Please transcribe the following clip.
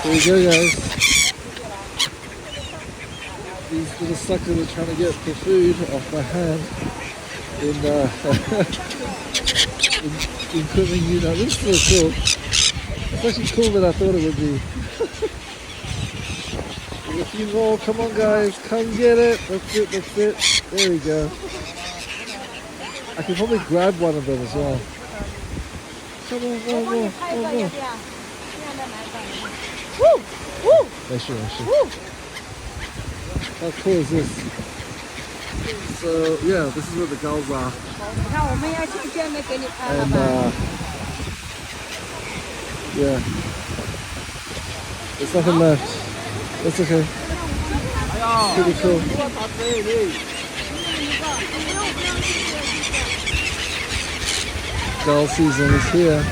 Here you go, guys. These little suckers are trying to get the food off my hand in Kunming, you know. This is so cool. It's actually cooler than I thought it would be. There's a few more. Come on, guys. Come get it. That's it. That's it. There we go. I can probably grab one of them as well. Come on, one more. One more. Sure. How cool is this? So, yeah, this is where the gulls are. And, yeah. There's nothing left. That's okay. Pretty cool. Gull season is here.